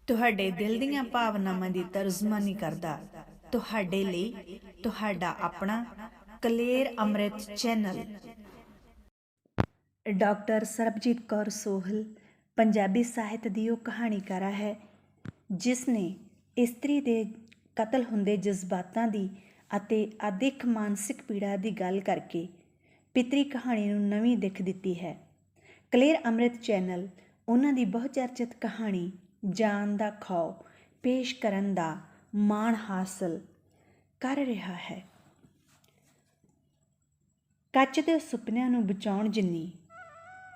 ਤੁਹਾਡੇ ਦਿਲ ਦੀਆਂ ਭਾਵਨਾਵਾਂ ਦੀ ਤਰਜਮਾਨੀ ਕਰਦਾ ਤੁਹਾਡੇ ਲਈ ਤੁਹਾਡਾ ਆਪਣਾ ਕਲੇਰ ਅੰਮ੍ਰਿਤ ਚੈਨਲ। ਡਾਕਟਰ ਸਰਬਜੀਤ ਕੌਰ ਸੋਹਲ ਪੰਜਾਬੀ ਸਾਹਿਤ ਦੀ ਉਹ ਕਹਾਣੀਕਾਰ ਹੈ ਜਿਸ ਨੇ ਇਸਤਰੀ ਦੇ ਕਤਲ ਹੁੰਦੇ ਜਜ਼ਬਾਤਾਂ ਦੀ ਅਤੇ ਅਦਿੱਖ ਮਾਨਸਿਕ ਪੀੜਾ ਦੀ ਗੱਲ ਕਰਕੇ ਪਿਤਰੀ ਕਹਾਣੀ ਨੂੰ ਨਵੀਂ ਦਿੱਖ ਦਿੱਤੀ ਹੈ। ਕਲੇਰ ਅੰਮ੍ਰਿਤ ਚੈਨਲ ਉਹਨਾਂ ਦੀ ਬਹੁਚਰਚਿਤ ਕਹਾਣੀ ਜਾਨ ਦਾ ਖੌਅ ਪੇਸ਼ ਕਰਨ ਦਾ ਮਾਣ ਹਾਸਲ ਕਰ ਰਿਹਾ ਹੈ। ਕੱਚ ਦੇ ਸੁਪਨਿਆਂ ਨੂੰ ਬਚਾਉਣ ਜਿੰਨੀ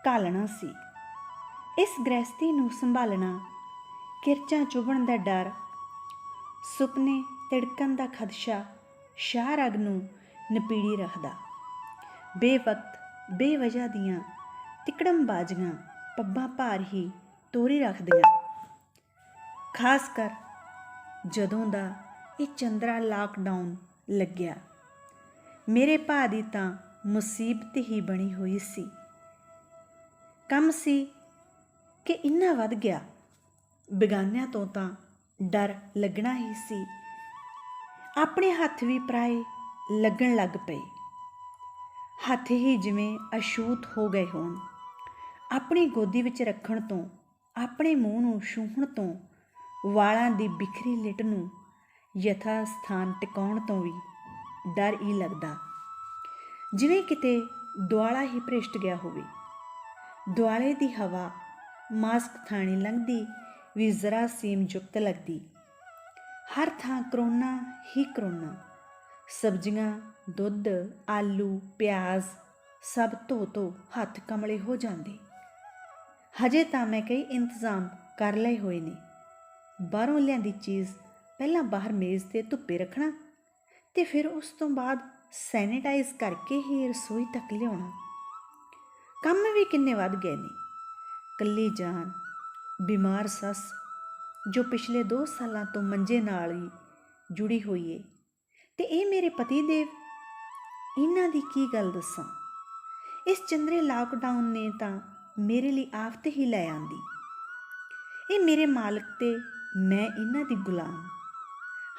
ਘਾਲਣਾ ਸੀ ਇਸ ਗ੍ਰਹਿਸਤੀ ਨੂੰ ਸੰਭਾਲਣਾ, ਕਿਰਚਾਂ ਚੁਭਣ ਦਾ ਡਰ, ਸੁਪਨੇ ਤਿੜਕਣ ਦਾ ਖਦਸ਼ਾ ਸ਼ਾਹ ਰਗ ਨੂੰ ਨਪੀੜੀ ਰੱਖਦਾ। ਬੇਵਕਤ ਬੇਵਜ੍ਹਾ ਦੀਆਂ ਤਿਕੜਮਬਾਜ਼ੀਆਂ ਪੱਬਾਂ ਭਾਰ ਹੀ ਤੋਰੀ ਰੱਖਦੀਆਂ। ਖਾਸ ਕਰ ਜਦੋਂ ਦਾ ਇਹ ਚੰਦਰਾ ਲਾਕਡਾਊਨ ਲੱਗਿਆ, ਮੇਰੇ ਭਾ ਦੀ ਤਾਂ ਮੁਸੀਬਤ ਹੀ ਬਣੀ ਹੋਈ ਸੀ। ਕੰਮ ਸੀ ਕਿ ਇੰਨਾ ਵੱਧ ਗਿਆ, ਬੇਗਾਨਿਆਂ ਤੋਂ ਤਾਂ ਡਰ ਲੱਗਣਾ ਹੀ ਸੀ। ਆਪਣੇ ਹੱਥ ਵੀ ਪਰਾਏ ਲੱਗਣ ਲੱਗ ਪਏ, ਹੱਥ ਹੀ ਜਿਵੇਂ ਅਛੂਤ ਹੋ ਗਏ ਹੋਣ। ਆਪਣੀ ਗੋਦੀ ਵਿੱਚ ਰੱਖਣ ਤੋਂ, ਆਪਣੇ ਮੂੰਹ ਨੂੰ ਛੂਹਣ ਤੋਂ, ਵਾਲਾਂ ਦੀ ਬਿਖਰੀ ਲਿਟ ਨੂੰ ਯਥਾ ਸਥਾਨ ਟਿਕਾਉਣ ਤੋਂ ਵੀ ਡਰ ਹੀ ਲੱਗਦਾ, ਜਿਵੇਂ ਕਿਤੇ ਦੁਆਲਾ ਹੀ ਭ੍ਰਿਸ਼ਟ ਗਿਆ ਹੋਵੇ। ਦੁਆਲੇ ਦੀ ਹਵਾ ਮਾਸਕ ਥਾਣੀ ਲੰਘਦੀ ਵੀ ਜ਼ਰਾ ਸੀਮ ਯੁਕਤ ਲੱਗਦੀ। ਹਰ ਥਾਂ ਕਰੋਨਾ ਹੀ ਕਰੋਨਾ। ਸਬਜ਼ੀਆਂ, ਦੁੱਧ, ਆਲੂ, ਪਿਆਜ਼ ਸਭ ਧੋ ਹੱਥ ਕਮਲੇ ਹੋ ਜਾਂਦੇ। ਹਜੇ ਤਾਂ ਮੈਂ ਕਈ ਇੰਤਜ਼ਾਮ ਕਰ ਲਏ ਹੋਏ ਨੇ। ਬਾਹਰੋਂ ਲਿਆਂਦੀ ਚੀਜ਼ ਪਹਿਲਾਂ ਬਾਹਰ ਮੇਜ਼ 'ਤੇ ਧੁੱਪੇ ਰੱਖਣਾ ਅਤੇ ਫਿਰ ਉਸ ਤੋਂ ਬਾਅਦ ਸੈਨੀਟਾਈਜ਼ ਕਰਕੇ ਹੀ ਰਸੋਈ ਤੱਕ ਲਿਆਉਣਾ। ਕੰਮ ਵੀ ਕਿੰਨੇ ਵੱਧ ਗਏ ਨੇ। ਇਕੱਲੀ ਜਾਨ, ਬਿਮਾਰ ਸੱਸ ਜੋ ਪਿਛਲੇ 2 ਸਾਲਾਂ ਤੋਂ ਮੰਜੇ ਨਾਲ ਹੀ ਜੁੜੀ ਹੋਈ ਏ, ਅਤੇ ਇਹ ਮੇਰੇ ਪਤੀ ਦੇਵ। ਇਹਨਾਂ ਦੀ ਕੀ ਗੱਲ ਦੱਸਾਂ। ਇਸ ਚੰਦਰੇ ਲਾਕਡਾਊਨ ਨੇ ਤਾਂ ਮੇਰੇ ਲਈ ਆਫਤ ਹੀ ਲੈ ਆਂਦੀ। ਇਹ ਮੇਰੇ ਮਾਲਕ ਤੇ ਮੈਂ ਇਹਨਾਂ ਦੀ ਗੁਲਾਮ,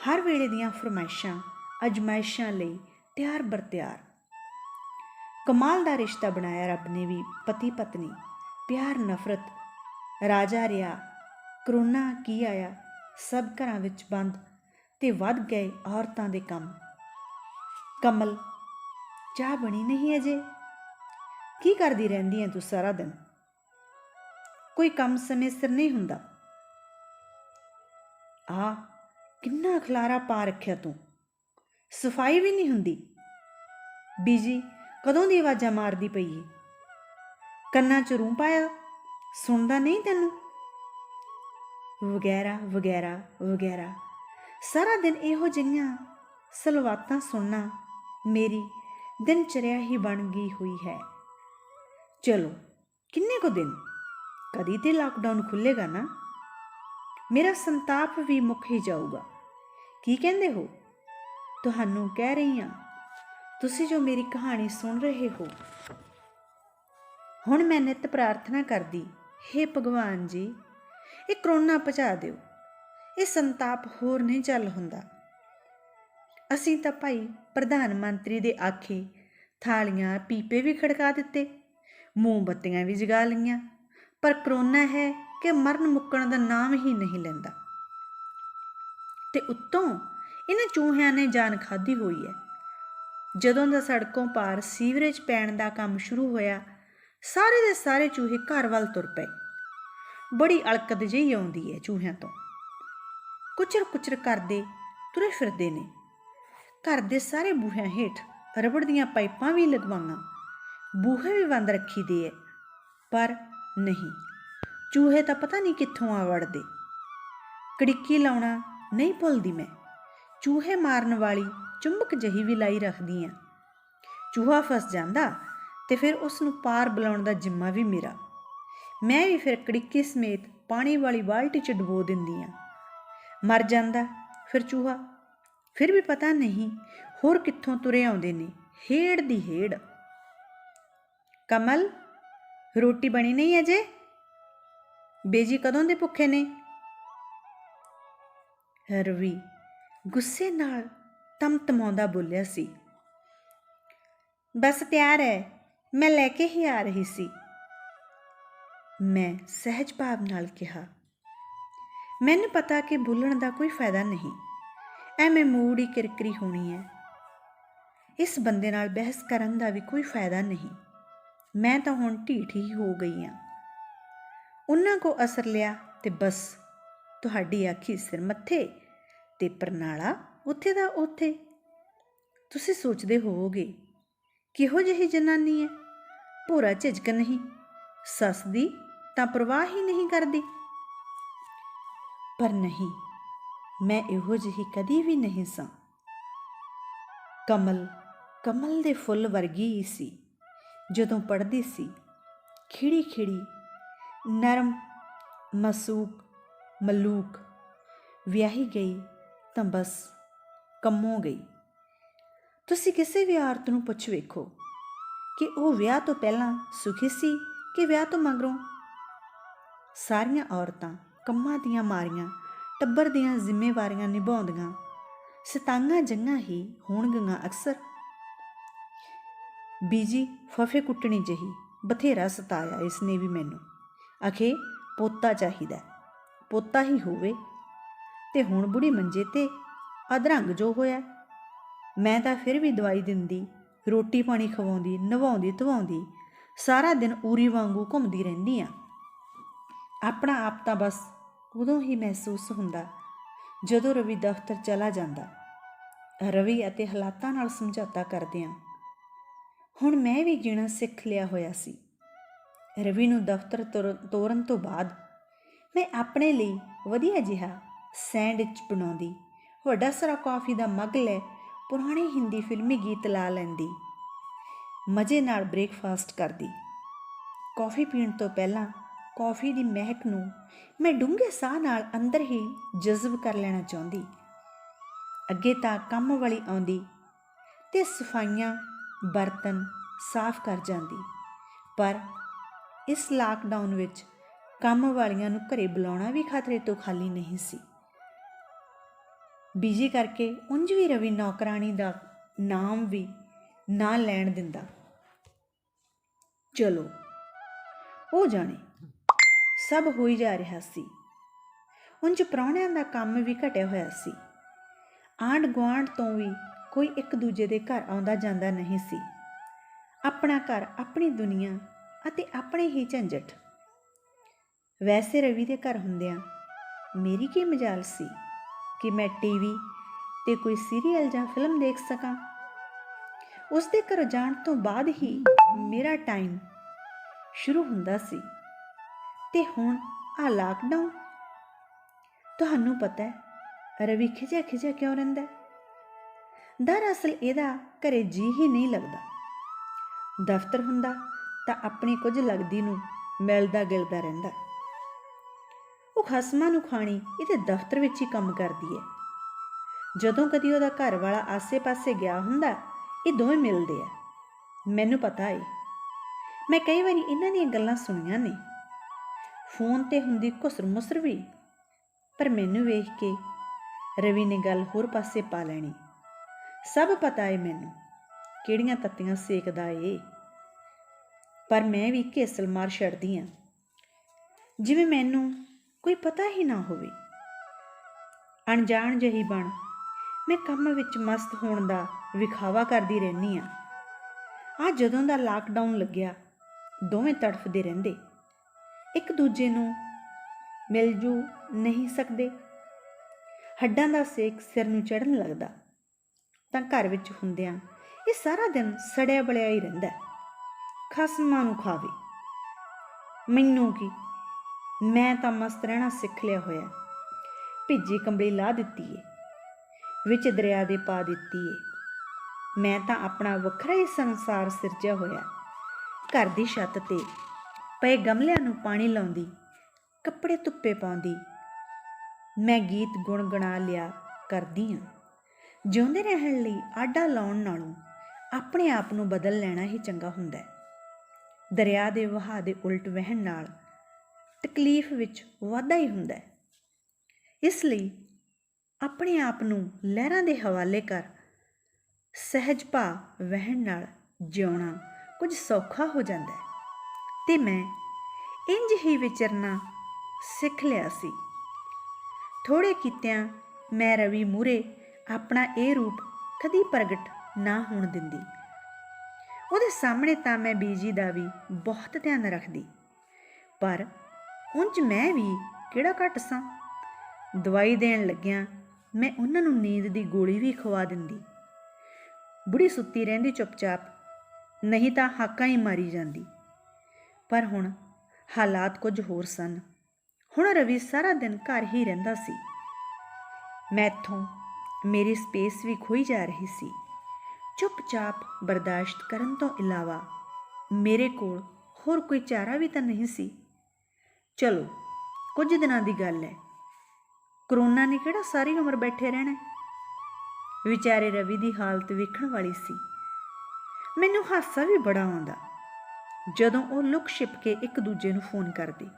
ਹਰ ਵੇਲੇ ਦੀਆਂ ਫਰਮਾਇਸ਼ਾਂ ਅਜਮਾਇਸ਼ਾਂ ਲਈ ਤਿਆਰ ਬਰ ਤਿਆਰ। ਕਮਾਲ ਦਾ ਰਿਸ਼ਤਾ ਬਣਾਇਆ ਰੱਬ ਨੇ ਵੀ ਪਤੀ ਪਤਨੀ, ਪਿਆਰ ਨਫ਼ਰਤ, ਰਾਜਾ ਰਿਹਾ, ਕਰੋਨਾ ਕੀ ਆਇਆ, ਸਭ ਘਰਾਂ ਵਿੱਚ ਬੰਦ ਤੇ ਵੱਧ ਗਏ ਔਰਤਾਂ ਦੇ ਕੰਮ। ਕਮਲ, ਚਾਹ ਬਣੀ ਨਹੀਂ ਅਜੇ? ਕੀ ਕਰਦੀ ਰਹਿੰਦੀ ਹੈ ਤੂੰ ਸਾਰਾ ਦਿਨ? ਕੋਈ ਕੰਮ ਸਮੇਂ ਸਿਰ ਨਹੀਂ ਹੁੰਦਾ। ਆਹ ਕਿੰਨਾ ਖਲਾਰਾ ਪਾ ਰੱਖਿਆ ਤੂੰ, ਸਫਾਈ ਵੀ ਨਹੀਂ ਹੁੰਦੀ। ਬੀਜੀ ਕਦੋਂ ਦੀ ਆਵਾਜ਼ਾਂ ਮਾਰਦੀ ਪਈ ਏ, ਕੰਨਾਂ 'ਚ ਰੂੰ ਪਾਇਆ, ਸੁਣਦਾ ਨਹੀਂ ਤੈਨੂੰ? ਵਗੈਰਾ ਵਗੈਰਾ ਵਗੈਰਾ। ਸਾਰਾ ਦਿਨ ਇਹੋ ਜਿਹੀਆਂ ਸਲਵਾਤਾਂ ਸੁਣਨਾ ਮੇਰੀ ਦਿਨਚਰਿਆ ਹੀ ਬਣ ਗਈ ਹੋਈ ਹੈ। ਚਲੋ ਕਿੰਨੇ ਕੁ ਦਿਨ, ਕਦੀ ਤੇ ਲਾਕਡਾਊਨ ਖੁੱਲ੍ਹੇਗਾ ਨਾ। ਮੇਰਾ ਸੰਤਾਪ ਵੀ ਮੁੱਕ ਹੀ ਜਾਊਗਾ। ਕੀ ਕਹਿੰਦੇ ਹੋ? ਤੁਹਾਨੂੰ ਕਹਿ ਰਹੀ ਹਾਂ, ਤੁਸੀਂ ਜੋ ਮੇਰੀ ਕਹਾਣੀ ਸੁਣ ਰਹੇ ਹੋ। ਹੁਣ ਮੈਂ ਨਿੱਤ ਪ੍ਰਾਰਥਨਾ ਕਰਦੀ, ਹੇ ਭਗਵਾਨ ਜੀ, ਇਹ ਕਰੋਨਾ ਪਹੁੰਚਾ ਦਿਓ। ਇਹ ਸੰਤਾਪ ਹੋਰ ਨਹੀਂ ਚੱਲ ਹੁੰਦਾ। ਅਸੀਂ ਤਾਂ ਭਾਈ ਪ੍ਰਧਾਨ ਮੰਤਰੀ ਦੇ ਆਖੇ ਥਾਲੀਆਂ ਪੀਪੇ ਵੀ ਖੜਕਾ ਦਿੱਤੇ, ਮੋਮਬੱਤੀਆਂ ਵੀ ਜਗਾ ਲਈਆਂ, ਪਰ ਕਰੋਨਾ ਹੈ ਕਿ ਮਰਨ ਮੁੱਕਣ ਦਾ ਨਾਮ ਹੀ ਨਹੀਂ ਲੈਂਦਾ। ਤੇ ਉੱਤੋਂ ਇਹਨਾਂ ਚੂਹਿਆਂ ਨੇ ਜਾਨ ਖਾਧੀ ਹੋਈ ਹੈ। ਜਦੋਂ ਦਾ ਸੜਕੋਂ ਪਾਰ ਸੀਵਰੇਜ ਪੈਣ ਦਾ ਕੰਮ ਸ਼ੁਰੂ ਹੋਇਆ, ਸਾਰੇ ਦੇ ਸਾਰੇ ਚੂਹੇ ਘਰ ਵੱਲ ਤੁਰ ਪਏ। ਬੜੀ ਅਲਕਤ ਜਿਹੀ ਆਉਂਦੀ ਹੈ ਚੂਹਿਆਂ ਤੋਂ। ਕੁਚਰ ਕੁਚਰ ਕਰਦੇ ਤੁਰੇ ਫਿਰਦੇ ਨੇ। ਘਰ ਦੇ ਸਾਰੇ ਬੂਹਿਆਂ ਹੇਠ ਰਬੜ ਦੀਆਂ ਪਾਈਪਾਂ ਵੀ ਲਗਵਾਈਆਂ, ਬੂਹੇ ਵੀ ਬੰਦ ਰੱਖੀ ਦੇ ਹੈ, ਪਰ ਨਹੀਂ, ਚੂਹੇ ਤਾਂ ਪਤਾ ਨਹੀਂ ਕਿੱਥੋਂ ਆ ਵੜਦੇ। ਕੜਿੱਕੀ ਲਾਉਣਾ ਨਹੀਂ ਭੁੱਲਦੀ ਮੈਂ। ਚੂਹੇ ਮਾਰਨ ਵਾਲੀ ਚੁੰਬਕ ਜਿਹੀ ਵੀ ਲਾਈ ਰੱਖਦੀ ਹਾਂ। ਚੂਹਾ ਫਸ ਜਾਂਦਾ ਤੇ ਫਿਰ ਉਸ ਨੂੰ ਪਾਰ ਬੁਲਾਉਣ ਦਾ ਜ਼ਿੰਮਾ ਵੀ ਮੇਰਾ। ਮੈਂ ਵੀ ਫਿਰ ਕੜਿੱਕੀ ਸਮੇਤ ਪਾਣੀ ਵਾਲੀ ਬਾਲਟੀ 'ਚ ਡੁਬੋ ਦਿੰਦੀ ਹਾਂ। ਮਰ ਜਾਂਦਾ ਫਿਰ ਚੂਹਾ। ਫਿਰ ਵੀ ਪਤਾ ਨਹੀਂ ਹੋਰ ਕਿੱਥੋਂ ਤੁਰੇ ਆਉਂਦੇ ਨੇ, ਹੇੜ ਦੀ ਹੇੜ। ਕਮਲ, ਰੋਟੀ ਬਣੀ ਨਹੀਂ ਅਜੇ? ਬੇਜੀ ਕਦੋਂ ਦੇ ਭੁੱਖੇ ਨੇ? ਰਵੀ ਗੁੱਸੇ ਨਾਲ ਤਮਤਮਾਉਂਦਾ ਬੋਲਿਆ ਸੀ। ਬਸ ਤਿਆਰ ਹੈ, ਮੈਂ ਲੈ ਕੇ ਹੀ ਆ ਰਹੀ ਸੀ। ਮੈਂ ਸਹਿਜ ਭਾਵ ਨਾਲ ਕਿਹਾ, ਮੈਨੂੰ ਪਤਾ ਕਿ ਬੋਲਣ ਦਾ ਕੋਈ ਫਾਇਦਾ ਨਹੀਂ, ਐਵੇਂ ਮੂਡ ਹੀ ਕਿਰਕਰੀ ਹੋਣੀ ਹੈ। ਇਸ ਬੰਦੇ ਨਾਲ ਬਹਿਸ ਕਰਨ ਦਾ ਵੀ ਕੋਈ ਫਾਇਦਾ ਨਹੀਂ। ਮੈਂ ਤਾਂ ਹੁਣ ਢੀਠ ਹੀ ਹੋ ਗਈ ਹਾਂ। ਉਹਨਾਂ ਕੋ ਅਸਰ ਲਿਆ ਤੇ ਬਸ ਤੁਹਾਡੀ ਆਖੀ ਸਿਰ ਮੱਥੇ ਤੇ ਪਰਨਾਲਾ ਉੱਥੇ ਦਾ ਉੱਥੇ। ਤੁਸੀਂ ਸੋਚਦੇ ਹੋਵੋਗੇ ਕਿਹੋ ਜਿਹੀ ਜਨਾਨੀ ਹੈ, ਭੋਰਾ ਝਿਜਕ ਨਹੀਂ, ਸੱਸ ਦੀ ਤਾਂ ਪਰਵਾਹ ਹੀ ਨਹੀਂ ਕਰਦੀ। ਪਰ ਨਹੀਂ, ਮੈਂ ਇਹੋ ਜਿਹੀ ਕਦੀ ਵੀ ਨਹੀਂ ਸਾਂ। ਕਮਲ ਦੇ ਫੁੱਲ ਵਰਗੀ ਹੀ ਸੀ ਜਦੋਂ ਪੜ੍ਹਦੀ ਸੀ, ਖਿੜੀ ਖਿੜੀ, ਨਰਮ, ਮਾਸੂਕ, ਮਲੂਕ। ਵਿਆਹੀ ਗਈ ਤਾਂ ਬਸ ਕੰਮੋਂ ਗਈ। ਤੁਸੀਂ ਕਿਸੇ ਵੀ ਔਰਤ ਨੂੰ ਪੁੱਛ ਵੇਖੋ ਕਿ ਉਹ ਵਿਆਹ ਤੋਂ ਪਹਿਲਾਂ ਸੁਖੀ ਸੀ ਕਿ ਵਿਆਹ ਤੋਂ ਮਗਰੋਂ। ਸਾਰੀਆਂ ਔਰਤਾਂ ਕੰਮਾਂ ਦੀਆਂ ਮਾਰੀਆਂ, ਟੱਬਰ ਦੀਆਂ ਜ਼ਿੰਮੇਵਾਰੀਆਂ ਨਿਭਾਉਂਦੀਆਂ ਸਤਾਂਗਾਂ ਜੰਗਾਂ ਹੀ ਹੋਣਗੀਆਂ ਅਕਸਰ। ਬੀਜੀ ਫਫੇ ਕੁੱਟਣੀ ਜਿਹੀ ਬਥੇਰਾ ਸਤਾਇਆ ਇਸਨੇ ਵੀ ਮੈਨੂੰ। ਆਖੇ ਪੋਤਾ ਚਾਹੀਦਾ, ਪੋਤਾ ਹੀ ਹੋਵੇ। ਤੇ ਹੁਣ ਬੁੜੀ ਮੰਜੇ ਤੇ ਅਧਰੰਗ ਜੋ ਹੋਇਆ। ਮੈਂ ਤਾਂ ਫਿਰ ਵੀ ਦਵਾਈ ਦਿੰਦੀ, ਰੋਟੀ ਪਾਣੀ ਖਵਾਉਂਦੀ, ਨਵਾਉਂਦੀ ਧਵਾਉਂਦੀ, ਸਾਰਾ ਦਿਨ ਊਰੀ ਵਾਂਗੂ ਘੁੰਮਦੀ ਰਹਿੰਦੀ ਹਾਂ। ਆਪਣਾ ਆਪ ਤਾਂ ਬਸ ਉਦੋਂ ਹੀ ਮਹਿਸੂਸ ਹੁੰਦਾ ਜਦੋਂ ਰਵੀ ਦਫ਼ਤਰ ਚਲਾ ਜਾਂਦਾ। ਰਵੀ ਅਤੇ ਹਾਲਾਤਾਂ ਨਾਲ ਸਮਝੌਤਾ ਕਰਦਿਆਂ ਹੁਣ ਮੈਂ ਵੀ ਜੀਣਾ ਸਿੱਖ ਲਿਆ ਹੋਇਆ ਸੀ। ਰਵੀ ਨੂੰ ਦਫ਼ਤਰ ਤੋਰਨ ਤੋਂ ਬਾਅਦ ਮੈਂ ਆਪਣੇ ਲਈ ਵਧੀਆ ਜਿਹਾ ਸੈਂਡਵਿਚ ਬਣਾਉਂਦੀ, ਵੱਡਾ ਸਾਰਾ ਕੌਫੀ ਦਾ ਮੱਗ ਲੈ ਪੁਰਾਣੇ ਹਿੰਦੀ ਫਿਲਮੀ ਗੀਤ ਲਾ ਲੈਂਦੀ, ਮਜ਼ੇ ਨਾਲ ਬ੍ਰੇਕਫਾਸਟ ਕਰਦੀ। ਕੌਫੀ ਪੀਣ ਤੋਂ ਪਹਿਲਾਂ ਕੌਫੀ ਦੀ ਮਹਿਕ ਨੂੰ ਮੈਂ ਡੂੰਘੇ ਸਾਹ ਨਾਲ ਅੰਦਰ ਹੀ ਜਜ਼ਬ ਕਰ ਲੈਣਾ ਚਾਹੁੰਦੀ। ਅੱਗੇ ਤਾਂ ਕੰਮ ਵਾਲੀ ਆਉਂਦੀ ਤੇ ਸਫਾਈਆਂ, ਬਰਤਨ ਸਾਫ਼ ਕਰ ਜਾਂਦੀ, ਪਰ ਇਸ ਲਾਕਡਾਊਨ ਵਿੱਚ ਕੰਮ ਵਾਲੀਆਂ ਨੂੰ ਘਰੇ ਬੁਲਾਉਣਾ ਵੀ ਖਤਰੇ ਤੋਂ ਖਾਲੀ ਨਹੀਂ ਸੀ। ਬੀਜੀ ਕਰਕੇ ਉਂਝ ਵੀ ਰਵੀ ਨੌਕਰਾਣੀ ਦਾ ਨਾਮ ਵੀ ਨਾ ਲੈਣ ਦਿੰਦਾ। ਚਲੋ ਉਹ ਜਾਣੇ, ਸਭ ਹੋਈ ਜਾ ਰਿਹਾ ਸੀ। ਉਂਝ ਪ੍ਰਾਹੁਣਿਆਂ ਦਾ ਕੰਮ ਵੀ ਘਟਿਆ ਹੋਇਆ ਸੀ। ਆਂਢ ਗੁਆਂਢ ਤੋਂ ਵੀ ਕੋਈ ਇੱਕ ਦੂਜੇ ਦੇ ਘਰ ਆਉਂਦਾ ਜਾਂਦਾ ਨਹੀਂ ਸੀ। ਆਪਣਾ ਘਰ, ਆਪਣੀ ਦੁਨੀਆ ਅਤੇ ਆਪਣੇ ਹੀ ਝੰਜਟ। ਵੈਸੇ ਰਵੀ ਦੇ ਘਰ ਹੁੰਦਿਆਂ ਮੇਰੀ ਕੀ ਮਜਾਲ ਸੀ ਕਿ ਮੈਂ ਟੀਵੀ 'ਤੇ ਕੋਈ ਸੀਰੀਅਲ ਜਾਂ ਫਿਲਮ ਦੇਖ ਸਕਾਂ। ਉਸ ਦੇ ਘਰ ਜਾਣ ਤੋਂ ਬਾਅਦ ਹੀ ਮੇਰਾ ਟਾਈਮ ਸ਼ੁਰੂ ਹੁੰਦਾ ਸੀ। ਤੇ ਹੁਣ ਆਹ ਲਾਕਡਾਊਨ। ਤੁਹਾਨੂੰ ਪਤਾ ਹੈ ਰਵੀ ਖਿਜਿਆ ਕਿਉਂ ਰਹਿੰਦਾ? ਦਰਅਸਲ ਇਹਦਾ ਘਰੇ ਜੀ ਹੀ ਨਹੀਂ ਲੱਗਦਾ। ਦਫ਼ਤਰ ਹੁੰਦਾ ਤਾਂ ਆਪਣੀ ਕੁਝ ਲੱਗਦੀ ਨੂੰ ਮਿਲਦਾ ਗਿਲਦਾ ਰਹਿੰਦਾ। ਉਹ ਖਸਮਾਂ ਨੂੰ ਖਾਣੀ ਇਹਦੇ ਦਫ਼ਤਰ ਵਿੱਚ ਹੀ ਕੰਮ ਕਰਦੀ ਹੈ। ਜਦੋਂ ਕਦੀ ਉਹਦਾ ਘਰ ਵਾਲਾ ਆਸੇ-ਪਾਸੇ ਗਿਆ ਹੁੰਦਾ, ਇਹ ਦੋਵੇਂ ਮਿਲਦੇ ਆ। ਮੈਨੂੰ ਪਤਾ ਏ, ਮੈਂ ਕਈ ਵਾਰੀ ਇਹਨਾਂ ਦੀਆਂ ਗੱਲਾਂ ਸੁਣੀਆਂ ਨੇ। ਫੋਨ 'ਤੇ ਹੁੰਦੀ ਘੁਸਰ ਮੁਸਰ ਵੀ, ਪਰ ਮੈਨੂੰ ਵੇਖ ਕੇ ਰਵੀ ਨੇ ਗੱਲ ਹੋਰ ਪਾਸੇ ਪਾ ਲੈਣੀ। ਸਭ ਪਤਾ ਏ ਮੈਨੂੰ ਕਿਹੜੀਆਂ ਤੱਤੀਆਂ ਸੇਕਦਾ ਏ, ਪਰ ਮੈਂ ਵੀ ਘੇਸਲ ਮਾਰ ਛੱਡਦੀ ਹਾਂ ਜਿਵੇਂ ਮੈਨੂੰ ਕੋਈ ਪਤਾ ਹੀ ਨਾ ਹੋਵੇ। ਅਣਜਾਣ ਜਿਹੀ ਬਣ ਮੈਂ ਕੰਮ ਵਿੱਚ ਮਸਤ ਹੋਣ ਦਾ ਵਿਖਾਵਾ ਕਰਦੀ ਰਹਿੰਦੀ ਹਾਂ। ਆਹ ਜਦੋਂ ਦਾ ਲਾਕਡਾਊਨ ਲੱਗਿਆ, ਦੋਵੇਂ ਤੜਫਦੇ ਰਹਿੰਦੇ, ਇੱਕ ਦੂਜੇ ਨੂੰ ਮਿਲ ਜੂ ਨਹੀਂ ਸਕਦੇ। ਹੱਡਾਂ ਦਾ ਸੇਕ ਸਿਰ ਨੂੰ ਚੜ੍ਹਨ ਲੱਗਦਾ ਤਾਂ ਘਰ ਵਿੱਚ ਹੁੰਦਿਆਂ ਇਹ ਸਾਰਾ ਦਿਨ ਸੜਿਆ ਬਲਿਆ ਹੀ ਰਹਿੰਦਾ। ਖਸਮਾਂ ਨੂੰ ਖਾਵੇ, ਮੈਨੂੰ ਕੀ, ਮੈਂ ਤਾਂ ਮਸਤ ਰਹਿਣਾ ਸਿੱਖ ਲਿਆ ਹੋਇਆ। ਭਿੱਜੀ ਕੰਬਲੀ ਲਾ ਦਿੱਤੀ ਏ, ਵਿੱਚ ਦਰਿਆ ਦੇ ਪਾ ਦਿੱਤੀ ਏ। ਮੈਂ ਤਾਂ ਆਪਣਾ ਵੱਖਰਾ ਹੀ ਸੰਸਾਰ ਸਿਰਜਿਆ ਹੋਇਆ। ਘਰ ਦੀ ਛੱਤ 'ਤੇ ਪਏ ਗਮਲਿਆਂ ਨੂੰ ਪਾਣੀ ਲਾਉਂਦੀ, ਕੱਪੜੇ ਧੁੱਪੇ ਪਾਉਂਦੀ, ਮੈਂ ਗੀਤ ਗੁਣਗੁਣਾ ਲਿਆ ਕਰਦੀ ਹਾਂ। ਜਿਉਂਦੇ ਰਹਿਣ ਲਈ ਆਡਾ ਲਾਉਣ ਨਾਲੋਂ ਆਪਣੇ ਆਪ ਨੂੰ ਬਦਲ ਲੈਣਾ ਹੀ ਚੰਗਾ ਹੁੰਦਾ ਹੈ। ਦਰਿਆ ਦੇ ਵਹਾਅ ਦੇ ਉਲਟ ਵਹਿਣ ਨਾਲ ਤਕਲੀਫ ਵਿੱਚ ਵਾਧਾ ਹੀ ਹੁੰਦਾ ਹੈ। ਇਸ ਲਈ ਆਪਣੇ ਆਪ ਨੂੰ ਲਹਿਰਾਂ ਦੇ ਹਵਾਲੇ ਕਰ ਸਹਿਜ ਭਾਅ ਵਹਿਣ ਨਾਲ ਜਿਉਣਾ ਕੁਝ ਸੌਖਾ ਹੋ ਜਾਂਦਾ ਹੈ। ਤੇ ਮੈਂ ਇੰਝ ਹੀ ਵਿਚਰਨਾ ਸਿੱਖ ਲਿਆ ਸੀ। ਥੋੜ੍ਹੇ ਕੀਤਿਆਂ ਮੈਂ ਰਵੀ ਮੂਹਰੇ ਆਪਣਾ ਇਹ ਰੂਪ ਕਦੀ ਪ੍ਰਗਟ ਨਾ ਹੋਣ ਦਿੰਦੀ। ਉਹਦੇ ਸਾਹਮਣੇ ਤਾਂ ਮੈਂ ਬੀਜੀ ਦਾ ਵੀ ਬਹੁਤ ਧਿਆਨ ਰੱਖਦੀ, ਪਰ ਉਂਝ ਮੈਂ ਵੀ ਕਿਹੜਾ ਘੱਟ ਸਾਂ। ਦਵਾਈ ਦੇਣ ਲੱਗਿਆਂ ਮੈਂ ਉਹਨਾਂ ਨੂੰ ਨੀਂਦ ਦੀ ਗੋਲੀ ਵੀ ਖਵਾ ਦਿੰਦੀ। ਬੁੜੀ ਸੁੱਤੀ ਰਹਿੰਦੀ ਚੁੱਪਚਾਪ, ਨਹੀਂ ਤਾਂ ਹਾਕਾਂ ਹੀ ਮਾਰੀ ਜਾਂਦੀ। ਪਰ ਹੁਣ ਹਾਲਾਤ ਕੁਝ ਹੋਰ ਸਨ। ਹੁਣ ਰਵੀ ਸਾਰਾ ਦਿਨ ਘਰ ਹੀ ਰਹਿੰਦਾ ਸੀ। ਮੈਥੋਂ ਮੇਰੀ ਸਪੇਸ ਵੀ ਖੋਈ ਜਾ ਰਹੀ ਸੀ। ਚੁੱਪਚਾਪ ਬਰਦਾਸ਼ਤ ਕਰਨ ਤੋਂ ਇਲਾਵਾ ਮੇਰੇ ਕੋਲ ਹੋਰ ਕੋਈ ਚਾਰਾ ਵੀ ਤਾਂ ਨਹੀਂ ਸੀ। ਚਲੋ, ਕੁਝ ਦਿਨਾਂ ਦੀ ਗੱਲ ਹੈ। ਕਰੋਨਾ ਨੇ ਕਿਹੜਾ ਸਾਰੀ ਉਮਰ ਬੈਠੇ ਰਹਿਣਾ। ਵਿਚਾਰੇ ਰਵੀ ਦੀ ਹਾਲਤ ਵੇਖਣ ਵਾਲੀ ਸੀ। ਮੈਨੂੰ ਹਾਸਾ ਵੀ ਬੜਾ ਆਉਂਦਾ ਜਦੋਂ ਉਹ ਲੁਕ ਛਿਪ ਕੇ ਇੱਕ ਦੂਜੇ ਨੂੰ ਫੋਨ ਕਰਦੇ।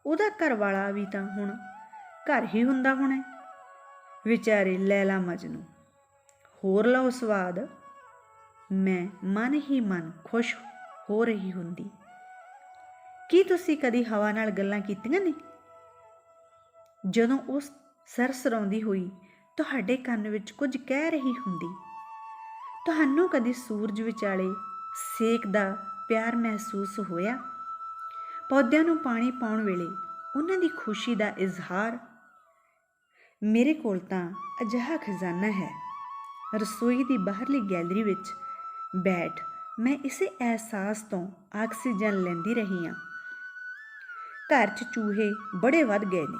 ਉਹਦਾ ਘਰ ਵਾਲਾ ਵੀ ਤਾਂ ਹੁਣ ਘਰ ਹੀ ਹੁੰਦਾ ਹੋਣਾ। ਵਿਚਾਰੇ ਲੈਲਾ ਮਜਨੂੰ। ਹੋਰ ਲਓ ਸਵਾਦ। ਮੈਂ ਮਨ ਹੀ ਮਨ ਖੁਸ਼ ਹੋ ਰਹੀ ਹੁੰਦੀ। ਕੀ ਤੁਸੀਂ ਕਦੀ ਹਵਾ ਨਾਲ ਗੱਲਾਂ ਕੀਤੀਆਂ ਨੇ? ਜਦੋਂ ਉਹ ਸਰਸਰਾਉਂਦੀ ਹੋਈ ਤੁਹਾਡੇ ਕੰਨ ਵਿੱਚ ਕੁਝ ਕਹਿ ਰਹੀ ਹੁੰਦੀ। ਤੁਹਾਨੂੰ ਕਦੀ ਸੂਰਜ ਵਿਚਾਲੇ ਸੇਕ ਦਾ ਪਿਆਰ ਮਹਿਸੂਸ ਹੋਇਆ? ਪੌਦਿਆਂ ਨੂੰ ਪਾਣੀ ਪਾਉਣ ਵੇਲੇ ਉਹਨਾਂ ਦੀ ਖੁਸ਼ੀ ਦਾ ਇਜ਼ਹਾਰ? ਮੇਰੇ ਕੋਲ ਤਾਂ ਅਜਿਹਾ ਖਜ਼ਾਨਾ ਹੈ। ਰਸੋਈ ਦੀ ਬਾਹਰਲੀ ਗੈਲਰੀ ਵਿੱਚ ਬੈਠ ਮੈਂ ਇਸੇ ਅਹਿਸਾਸ ਤੋਂ ਆਕਸੀਜਨ ਲੈਂਦੀ ਰਹੀ ਹਾਂ। ਘਰ 'ਚ ਚੂਹੇ ਬੜੇ ਵੱਧ ਗਏ ਨੇ,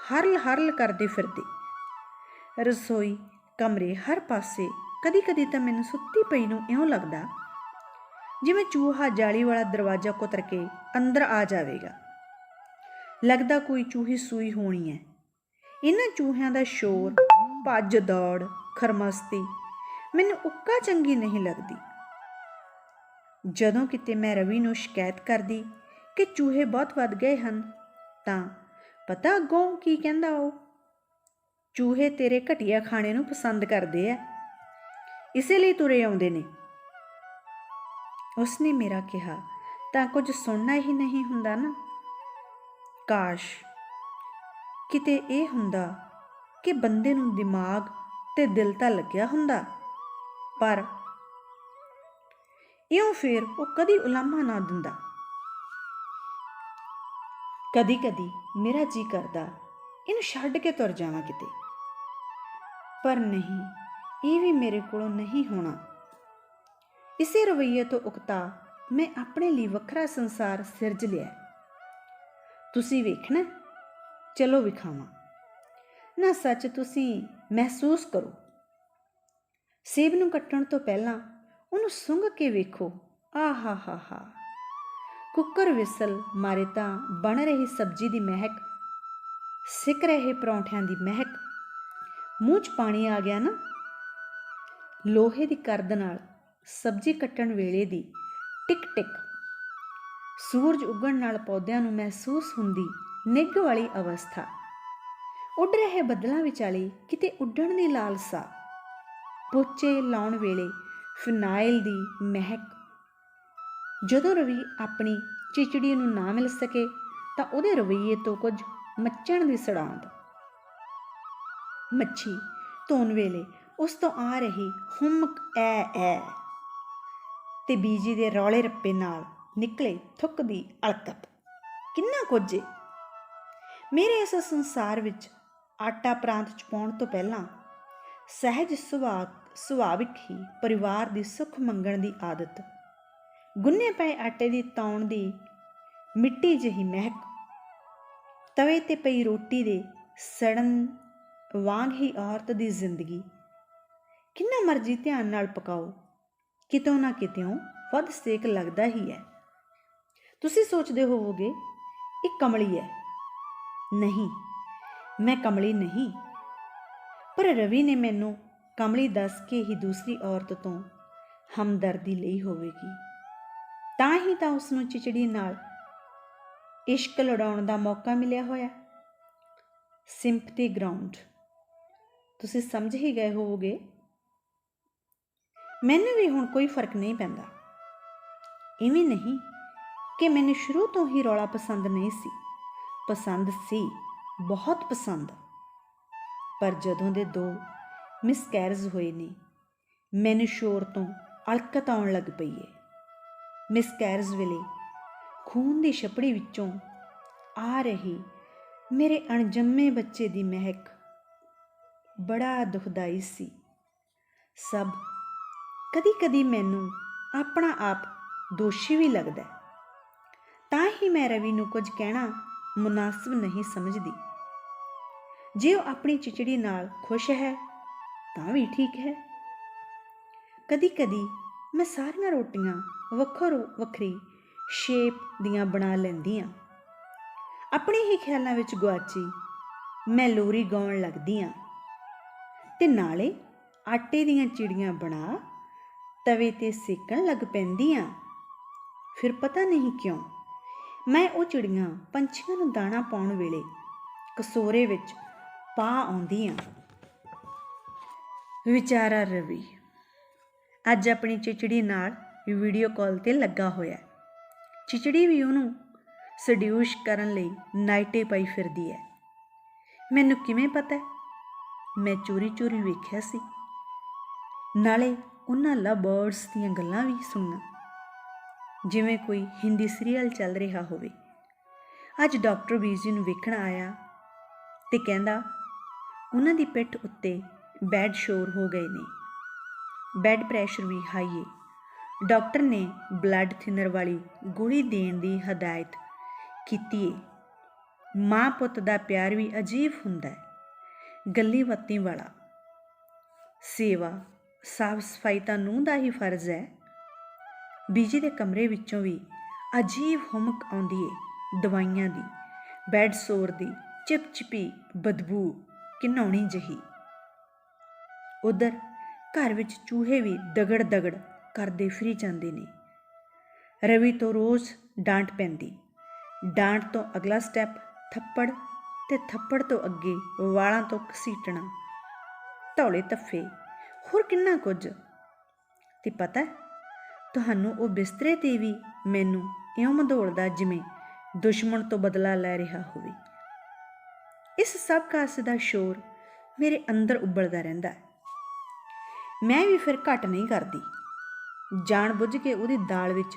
ਹਰਲ ਹਰਲ ਕਰਦੇ ਫਿਰਦੇ। ਰਸੋਈ, ਕਮਰੇ, ਹਰ ਪਾਸੇ। ਕਦੀ ਕਦੀ ਤਾਂ ਮੈਨੂੰ ਸੁੱਤੀ ਪਈ ਨੂੰ ਇਉਂ ਲੱਗਦਾ ਜਿਵੇਂ ਚੂਹਾ ਜਾਲੀ ਵਾਲਾ ਦਰਵਾਜ਼ਾ ਕੁਤਰ ਕੇ ਅੰਦਰ ਆ ਜਾਵੇਗਾ। ਲੱਗਦਾ ਕੋਈ ਚੂਹੀ ਸੂਈ ਹੋਣੀ ਹੈ। ਇਹਨਾਂ ਚੂਹਿਆਂ ਦਾ ਸ਼ੋਰ, ਭੱਜ ਦੌੜ, ਖਰਮਸਤੀ ਮੈਨੂੰ ਉੱਕਾ ਚੰਗੀ ਨਹੀਂ ਲੱਗਦੀ। ਜਦੋਂ ਕਿਤੇ ਮੈਂ ਰਵੀ ਨੂੰ ਸ਼ਿਕਾਇਤ ਕਰਦੀ ਕਿ ਚੂਹੇ ਬਹੁਤ ਵੱਧ ਗਏ ਹਨ, ਤਾਂ ਪਤਾ ਅੱਗੋਂ ਕੀ ਕਹਿੰਦਾ ਉਹ? ਚੂਹੇ ਤੇਰੇ ਘਟੀਆ ਖਾਣੇ ਨੂੰ ਪਸੰਦ ਕਰਦੇ ਆ, ਇਸੇ ਲਈ ਤੁਰੇ ਆਉਂਦੇ ਨੇ। ਉਸਨੇ ਮੇਰਾ ਕਿਹਾ ਤਾਂ ਕੁਝ ਸੁਣਨਾ ਹੀ ਨਹੀਂ ਹੁੰਦਾ ਨਾ। ਕਾਸ਼ ਕਿਤੇ ਇਹ ਹੁੰਦਾ ਕਿ ਬੰਦੇ ਨੂੰ ਦਿਮਾਗ ਤੇ ਦਿਲ ਤਾਂ ਲੱਗਿਆ ਹੁੰਦਾ, ਪਰ ਇਉਂ ਫਿਰ ਉਹ ਕਦੀ ਉਲਾਮਾ ਨਾ ਦਿੰਦਾ। ਕਦੀ ਕਦੀ ਮੇਰਾ ਜੀ ਕਰਦਾ ਇਹਨੂੰ ਛੱਡ ਕੇ ਤੁਰ ਜਾਵਾਂ ਕਿਤੇ, ਪਰ ਨਹੀਂ, ਇਹ ਵੀ ਮੇਰੇ ਕੋਲੋਂ ਨਹੀਂ ਹੋਣਾ। ਇਸੇ ਰਵੱਈਏ ਤੋਂ ਉਕਤਾ ਮੈਂ ਆਪਣੇ ਲਈ ਵੱਖਰਾ ਸੰਸਾਰ ਸਿਰਜ ਲਿਆ। ਤੁਸੀਂ ਵੇਖਣਾ? ਚਲੋ ਵਿਖਾਵਾਂ ਨਾ। ਸੱਚ ਤੁਸੀਂ ਮਹਿਸੂਸ ਕਰੋ। ਸੇਬ ਨੂੰ ਕੱਟਣ ਤੋਂ ਪਹਿਲਾਂ ਉਹਨੂੰ ਸੁੰਘ ਕੇ ਵੇਖੋ। ਆਹਾ ਹਾ ਹਾ। ਕੁੱਕਰ ਵਿਸਲ ਮਾਰੇ ਤਾਂ ਬਣ ਰਹੀ ਸਬਜ਼ੀ ਦੀ ਮਹਿਕ, ਸਿੱਕ ਰਹੇ ਪਰੌਂਠਿਆਂ ਦੀ ਮਹਿਕ, ਮੂੰਹ 'ਚ ਪਾਣੀ ਆ ਗਿਆ ਨਾ। ਲੋਹੇ ਦੀ ਕਰਦ ਨਾਲ ਸਬਜ਼ੀ ਕੱਟਣ ਵੇਲੇ ਦੀ ਟਿਕ ਟਿਕ, ਸੂਰਜ ਉੱਗਣ ਨਾਲ ਪੌਦਿਆਂ ਨੂੰ ਮਹਿਸੂਸ ਹੁੰਦੀ ਨਿੱਘ ਵਾਲੀ ਅਵਸਥਾ, ਉੱਡ ਰਹੇ ਬੱਦਲਾਂ ਵਿਚਾਲੇ ਕਿਤੇ ਉੱਡਣ ਦੀ ਲਾਲਸਾ, ਪੋਚੇ ਲਾਉਣ ਵੇਲੇ ਫਿਨਾਇਲ ਦੀ ਮਹਿਕ। ਜਦੋਂ ਰਵੀ ਆਪਣੀ ਚਿਚੜੀ ਨੂੰ ਨਾ ਮਿਲ ਸਕੇ ਤਾਂ ਉਹਦੇ ਰਵੱਈਏ ਤੋਂ ਕੁਝ ਮੱਚਣ ਦੀ ਸੜਾਂਦ, ਮੱਛੀ ਧੋਣ ਵੇਲੇ ਉਸ ਤੋਂ ਆ ਰਹੀ ਹੁਮਕ ਐ ਤੇ ਬੀਜੀ ਦੇ ਰੌਲੇ ਰੱਪੇ ਨਾਲ ਨਿਕਲੇ ਥੁੱਕ ਦੀ ਅਲਕਤ, ਕਿੰਨਾ ਕੁਝ ਏ। ਮੇਰੇ ਇਸ ਸੰਸਾਰ ਵਿੱਚ ਆਟਾ ਪ੍ਰਾਂਤ 'ਚ ਪਾਉਣ ਤੋਂ ਪਹਿਲਾਂ ਸਹਿਜ ਸੁਭਾਵਿਕ ਹੀ ਪਰਿਵਾਰ ਦੀ ਸੁੱਖ ਮੰਗਣ ਦੀ ਆਦਤ, ਗੁੰਨੇ ਪਏ ਆਟੇ ਦੀ ਤੌਣ ਦੀ ਮਿੱਟੀ ਜਿਹੀ ਮਹਿਕ, ਤਵੇ 'ਤੇ ਪਈ ਰੋਟੀ ਦੇ ਸੜਨ ਵਾਂਗ ਹੀ ਔਰਤ ਦੀ ਜ਼ਿੰਦਗੀ। ਕਿੰਨਾ ਮਰਜ਼ੀ ਧਿਆਨ ਨਾਲ ਪਕਾਓ, ਕਿਤੋਂ ਨਾ ਕਿਤੋਂ ਵੱਧ ਸੇਕ ਲੱਗਦਾ ਹੀ ਹੈ। ਤੁਸੀਂ ਸੋਚਦੇ ਹੋਵੋਗੇ ਇਹ ਕਮਲੀ ਹੈ। ਨਹੀਂ, ਮੈਂ ਕਮਲੀ ਨਹੀਂ, ਪਰ ਰਵੀ ਨੇ ਮੈਨੂੰ ਕਮਲੀ ਦੱਸ ਕੇ ਹੀ ਦੂਸਰੀ ਔਰਤ ਤੋਂ ਹਮਦਰਦੀ ਲਈ ਹੋਵੇਗੀ। ਤਾਂ ਹੀ ਤਾਂ ਉਸਨੂੰ ਚਿਚੜੀ ਨਾਲ ਇਸ਼ਕ ਲੜਾਉਣ ਦਾ ਮੌਕਾ ਮਿਲਿਆ ਹੋਇਆ। Sympathy ground. ਤੁਸੀਂ ਸਮਝ ਹੀ ਗਏ ਹੋਵੋਗੇ। ਮੈਨੂੰ ਵੀ ਹੁਣ ਕੋਈ ਫਰਕ ਨਹੀਂ ਪੈਂਦਾ। ਇਵੇਂ ਨਹੀਂ ਕਿ ਮੈਨੂੰ ਸ਼ੁਰੂ ਤੋਂ ਹੀ ਰੌਲਾ ਪਸੰਦ ਨਹੀਂ ਸੀ, ਪਸੰਦ ਸੀ, ਬਹੁਤ ਪਸੰਦ। ਪਰ ਜਦੋਂ ਦੇ 2 ਮਿਸਕੈਰੇਜ ਹੋਏ ਨੇ, ਮੈਨੂੰ ਸ਼ੋਰ ਤੋਂ ਅਲਕਤ ਆਉਣ ਲੱਗ ਪਈ ਏ। ਮਿਸਕੈਰੇਜ ਵੇਲੇ ਖੂਨ ਦੀ ਛਪੜੀ ਵਿੱਚੋਂ ਆ ਰਹੀ ਮੇਰੇ ਅਣਜੰਮੇ ਬੱਚੇ ਦੀ ਮਹਿਕ ਬੜਾ ਦੁਖਦਾਈ ਸੀ। ਸਭ ਕਦੀ ਕਦੀ ਮੈਨੂੰ ਆਪਣਾ ਆਪ ਦੋਸ਼ੀ ਵੀ ਲੱਗਦਾ, ਤਾਂ ਹੀ ਮੈਂ ਰਵੀ ਨੂੰ ਕੁਝ ਕਹਿਣਾ ਮੁਨਾਸਿਬ ਨਹੀਂ ਸਮਝਦੀ। ਜੇ ਉਹ ਆਪਣੀ ਚਿਚੜੀ ਨਾਲ ਖੁਸ਼ ਹੈ ਤਾਂ ਵੀ ਠੀਕ ਹੈ। ਕਦੀ ਕਦੀ ਮੈਂ ਸਾਰੀਆਂ ਰੋਟੀਆਂ ਵੱਖੋ ਵੱਖਰੀ ਸ਼ੇਪ ਦੀਆਂ ਬਣਾ ਲੈਂਦੀ ਹਾਂ। ਆਪਣੇ ਹੀ ਖਿਆਲਾਂ ਵਿੱਚ ਗੁਆਚੀ ਮੈਂ ਲੋਰੀ ਗਾਉਣ ਲੱਗਦੀ ਹਾਂ ਤੇ ਨਾਲੇ ਆਟੇ ਦੀਆਂ ਚਿੜੀਆਂ ਬਣਾ ਤਵੇ 'ਤੇ ਸੇਕਣ ਲੱਗ ਪੈਂਦੀ ਹਾਂ। ਫਿਰ ਪਤਾ ਨਹੀਂ ਕਿਉਂ ਮੈਂ ਉਹ ਚਿੜੀਆਂ ਪੰਛੀਆਂ ਨੂੰ ਦਾਣਾ ਪਾਉਣ ਵੇਲੇ ਕਸੋਰੇ ਵਿੱਚ ਪਾ ਆਉਂਦੀ ਹਾਂ। ਵਿਚਾਰਾ ਰਵੀ ਅੱਜ ਆਪਣੀ ਚਿਚੜੀ ਨਾਲ ਵੀਡੀਓ ਕਾਲ 'ਤੇ ਲੱਗਾ ਹੋਇਆ। ਚਿਚੜੀ ਵੀ ਉਹਨੂੰ ਸਡਿਊਸ ਕਰਨ ਲਈ ਨਾਈਟੇ ਪਾਈ ਫਿਰਦੀ ਹੈ। ਮੈਨੂੰ ਕਿਵੇਂ ਪਤਾ? ਮੈਂ ਚੋਰੀ ਚੋਰੀ ਵੇਖਿਆ ਸੀ, ਨਾਲੇ ਉਹਨਾਂ ਲਵ ਬਰਡਸ ਦੀਆਂ ਗੱਲਾਂ ਵੀ ਸੁਣੀਆਂ, ਜਿਵੇਂ ਕੋਈ ਹਿੰਦੀ ਸੀਰੀਅਲ ਚੱਲ ਰਿਹਾ ਹੋਵੇ। ਅੱਜ ਡਾਕਟਰ ਬੀਜੀ ਨੂੰ ਵੇਖਣ ਆਇਆ ਤੇ ਕਹਿੰਦਾ ਉਹਨਾਂ ਦੀ ਪਿੱਠ ਉੱਤੇ ਬੈਡ ਸ਼ੋਰ ਹੋ ਗਏ ਨੇ, ਬੈਡ ਪ੍ਰੈਸ਼ਰ ਵੀ ਹਾਈ ਏ। ਡਾਕਟਰ ਨੇ ਬਲੱਡ ਥਿਨਰ ਵਾਲੀ ਗੋਲੀ ਦੇਣ ਦੀ ਹਦਾਇਤ ਕੀਤੀ ਏ। ਮਾਂ ਪੁੱਤ ਦਾ ਪਿਆਰ ਵੀ ਅਜੀਬ ਹੁੰਦਾ ਹੈ, ਗੱਲੀ ਬਾਤੀਂ ਵਾਲਾ। ਸੇਵਾ ਸਾਫ ਸਫਾਈ ਤਾਂ ਨੂੰਹ ਦਾ ਹੀ ਫਰਜ਼ ਹੈ। ਬੀਜੀ ਦੇ ਕਮਰੇ ਵਿੱਚੋਂ ਵੀ ਅਜੀਬ ਹੁਮਕ ਆਉਂਦੀ ਏ, ਦਵਾਈਆਂ ਦੀ, ਬੈੱਡ ਸੋਰ ਦੀ ਚਿਪਚਿਪੀ ਬਦਬੂ ਘਿਨਾਉਣੀ ਜਿਹੀ। ਉਧਰ ਘਰ ਵਿੱਚ ਚੂਹੇ ਵੀ ਦਗੜ ਦਗੜ ਕਰਦੇ ਫਿਰੀ ਜਾਂਦੇ ਨੇ। ਰਵੀ ਤੋਂ ਰੋਜ਼ ਡਾਂਟ ਪੈਂਦੀ, ਡਾਂਟ ਤੋਂ ਅਗਲਾ ਸਟੈਪ ਥੱਪੜ ਤੇ ਥੱਪੜ ਤੋਂ ਅੱਗੇ ਵਾਲਾਂ ਤੋਂ ਘਸੀਟਣਾ, ਧੌਲੇ ਧੱਫੇ, ਹੋਰ ਕਿੰਨਾ ਕੁਝ। ਤੇ ਪਤਾ ਤੁਹਾਨੂੰ, ਉਹ ਬਿਸਤਰੇ 'ਤੇ ਵੀ ਮੈਨੂੰ ਇਉਂ ਮਧੋਲਦਾ ਜਿਵੇਂ ਦੁਸ਼ਮਣ ਤੋਂ ਬਦਲਾ ਲੈ ਰਿਹਾ ਹੋਵੇ। ਇਸ ਸਭ ਕਾਸੇ ਦਾ ਸ਼ੋਰ ਮੇਰੇ ਅੰਦਰ ਉਬਲਦਾ ਰਹਿੰਦਾ ਹੈ। ਮੈਂ ਵੀ ਫਿਰ ਘੱਟ ਨਹੀਂ ਕਰਦੀ, ਜਾਣ ਬੁੱਝ ਕੇ ਉਹਦੀ ਦਾਲ ਵਿੱਚ